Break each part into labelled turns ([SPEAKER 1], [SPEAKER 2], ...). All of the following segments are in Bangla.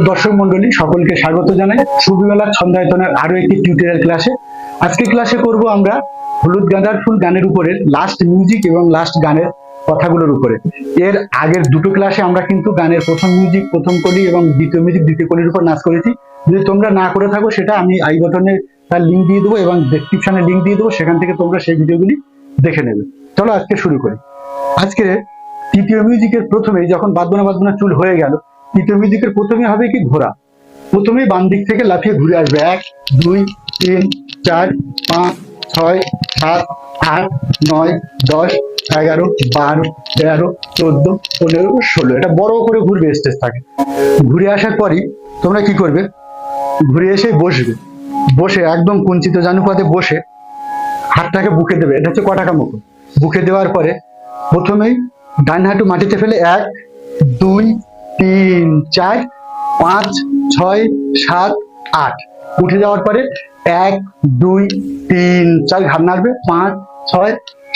[SPEAKER 1] দর্শক মন্ডলী সকলকে স্বাগত জানাই সুবিমেলার ছন্দায়তনের আরো একটি টিউটোরিয়াল ক্লাসে। আজকে ক্লাসে করব আমরা হলুদ গাঁদার ফুল গানের উপরে লাস্ট মিউজিক এবং লাস্ট গানের কথাগুলোর উপরে। এর আগের দুটো ক্লাসে আমরা কিন্তু গানের প্রথম মিউজিক, প্রথম কলি এবং দ্বিতীয় মিউজিক, দ্বিতীয় কলির উপর নাচ করেছি। যদি তোমরা না করে থাকো সেটা আমি আই বাটনে তার লিঙ্ক দিয়ে দেবো এবং ডেসক্রিপশনে লিঙ্ক দিয়ে দেবো, সেখান থেকে তোমরা সেই ভিডিওগুলি দেখে নেবে। চলো আজকে শুরু করি। আজকে তৃতীয় মিউজিকের প্রথমে যখন বাদবনা বাদবনা চুল হয়ে গেল, তৃতীয় মিউজিকের প্রথমে হবে কি ঘোরা। প্রথমেই বাম দিক থেকে লাফিয়ে ঘুরে আসবে 1 2 3 4 5 6 7 8 9 10 11 12 13 14 15 16। এটা বড় করে ঘুরবে, স্টেজ থাকে। ঘুরে আসার পরই তোমরা কি করবে, ঘুরে এসে বসবে। বসে একদম কুঞ্চিত জানুপাতে বসে হাতটাকে বুকে দেবে। এটা হচ্ছে কটাকা মুখ। বুকে দেওয়ার পরে প্রথমেই ডান হাঁটু মাটিতে ফেলে 1 2 3 4 5 6 7 8 উঠে যাওয়ার পরে 1 2 3 4 ঘাড় নাড়বে, 5 6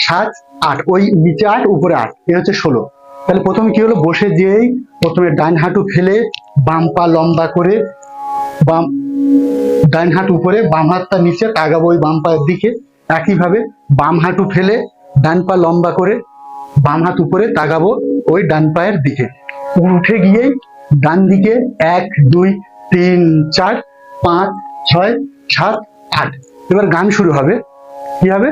[SPEAKER 1] 7 8, ওই নিচে 8 উপরে 8, এ হচ্ছে 16। তাহলে প্রথমে কি হলো, বসে যেই প্রথমে ডান হাঁটু ফেলে বাম পা লম্বা করে ডান হাত উপরে, বাম হাতটা নিচে তাগাবো ওই বাম পায়ের দিকে। একইভাবে বাম হাঁটু ফেলে ডান পা লম্বা করে বাম হাত উপরে তাগাবো ওই ডান পায়ের দিকে। উঠে গিয়েই ডান দিকে 1 2 3 4 5 6 7 8। এবার গান শুরু হবে। কি হবে,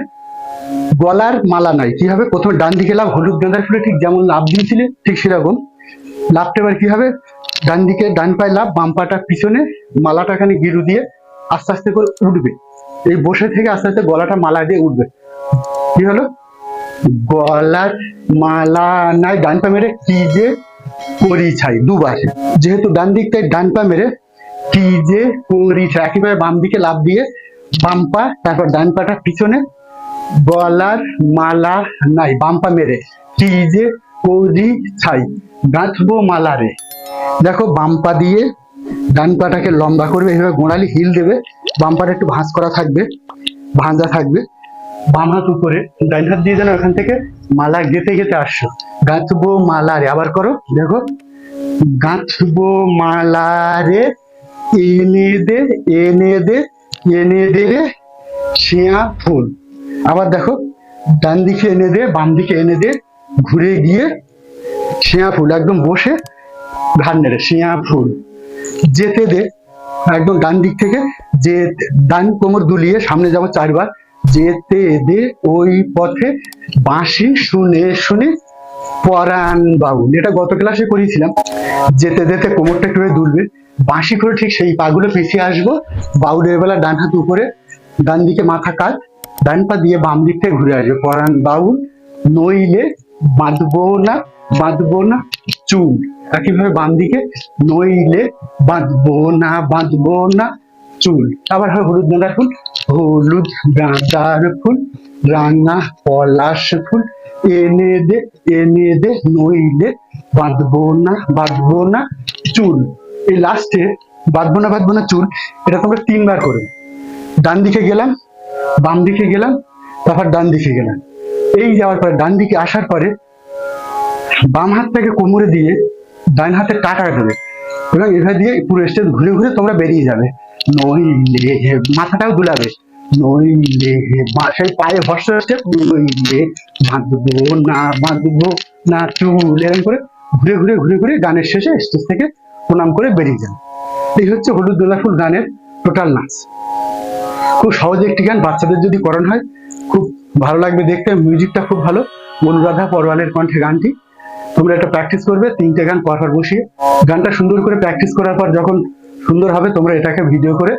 [SPEAKER 1] গলার মালা নাই। কি হবে, প্রথমে ডান দিকে লাভ, হলুদ গাঁদার ফুলে ঠিক যেমন লাভ দিয়েছিলে ঠিক সেরকম লাভটা। এবার কি হবে, ডান দিকে ডান পায়ে লাভ, বাম পাটা পিছনে, মালাটা খানি গিরু দিয়ে আস্তে আস্তে করে উঠবে। এই বসে থেকে আস্তে আস্তে গলাটা মালা দিয়ে উঠবে। কি হলো, গলার মালা নাই, ডান পা মেরে কি যে করি ছাই দুবার। যেহেতু ডান দিকটাই ডান পা মেরে কি যে করি ছাই। একইভাবে বাম দিকে লাভ দিয়ে বাম পা, তারপর ডান পাটা পিছনে, গলার মালা নাই, বাম পা মেরে কি যে করি ছাই গাঁথবো মালা রে। দেখো বাম পা দিয়ে ডান পাটাকে লম্বা করবে, এইভাবে গোড়ালি হিল দেবে, বাম পাটা একটু ভাঁজ করা থাকবে, ভাঁজা থাকবে। বাম হাত উপরে, ডান হাত দিয়ে যেন এখান থেকে মালা গেতে গেতে আসছো, গাঁথবো মালা রে। আবার করো, দেখো গাঁথবো মালা রে, এনে দে এনে দে এনে দে রে শিয়া ফুল। আবার দেখো ডান দিকে এনে দে, বাম দিকে এনে দে, ঘুরে গিয়ে শিয়া ফুল। একদম বসে ঘাড় নেড়ে শিয়া ফুল। যেতে দে, একদম ডান দিক থেকে যে ডান কোমর দুলিয়ে সামনে যাবো 4 বার। যেতে দে ওই পথে বাঁশি শুনে শুনে পরাণ বাউল। এটা গত ক্লাসে করেছিলাম। যেতে যেতে কোমরটা একটু দুলবে, বাঁশি করে ঠিক সেই পাগুলো পিছিয়ে আসবো। বাউলের বেলা ডান হাত উপরে, ডান দিকে মাথা কাট, ডান পা দিয়ে বাম দিক থেকে ঘুরে আসবে। পরাণ বাউল নইলে বাঁধবো না বাঁধবো না চুল। একইভাবে বাম দিকে নইলে বাঁধবো না চুল। আবার হয় হলুদ গাঁদার ফুল, হলুদ গাঁদার ফুল রাঙা পলাশ ফুল এনে দে নইলে বাঁধবো না চুল। এই লাস্টে বাঁধবো না চুল, এটা তোমরা 3 বার করবে। ডান দিকে গেলাম, বাম দিকে গেলাম, তারপর ডান দিকে গেলাম। এই যাওয়ার পরে ডান দিকে আসার পরে বাম হাতটাকে কোমরে দিয়ে ডান হাতে টাটা দেবে এবং এভাবে দিয়ে পুরো স্টেজ ঘুরে ঘুরে তোমরা বেরিয়ে যাবে। নইলে, মাথাটাও দুলাবে, নইলে সেই পায়ে ভরসা স্টেপ, নইলে বাঁধবো না চুল। এরকম করে ঘুরে ঘুরে ঘুরে ঘুরে গানের শেষে স্টেজ থেকে প্রণাম করে বেরিয়ে যাবে। এই হচ্ছে হলুদ গোলাপ ফুল গানের টোটাল নাচ। খুব সহজে একটি গান, বাচ্চাদের যদি করানো হয় খুব ভালো লাগবে দেখতে। মিউজিকটা খুব ভালো, অনুরাধা পরওয়ালের কণ্ঠে গানটি। তোমরা এটা প্র্যাকটিস করবে 3টে গান পরপর বসিয়ে। গানটা সুন্দর করে প্র্যাকটিস করার পর যখন সুন্দর হবে, তোমরা এটাকে ভিডিও করে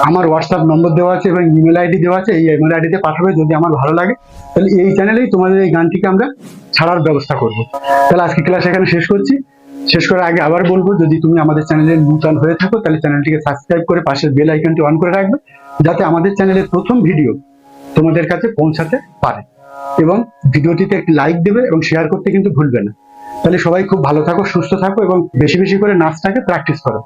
[SPEAKER 1] আমার হোয়াটসঅ্যাপ নম্বর দেওয়া আছে এবং ইমেল আইডি দেওয়া আছে, এই ইমেল আইডিতে পাঠাবে। যদি আমার ভালো লাগে তাহলে এই চ্যানেলেই তোমাদের এই গানটিকে আমরা ছাড়ার ব্যবস্থা করব। তাহলে আজকে ক্লাস এখানে শেষ করছি। শেষ করার আগে আবার বলবো, যদি তুমি আমাদের চ্যানেলে নতুন হয়ে থাকো তাহলে চ্যানেলটিকে সাবস্ক্রাইব করে পাশের বেল আইকনটি অন করে রাখবে, যাতে আমাদের চ্যানেলের প্রথম ভিডিও তোমাদের কাছে পৌঁছাতে পারে। এবং ভিডিওটিতে একটি লাইক দেবে এবং শেয়ার করতে কিন্তু ভুলবে না। তাহলে সবাই খুব ভালো থাকো, সুস্থ থাকো এবং বেশি বেশি করে নাচটাকে প্র্যাকটিস করো।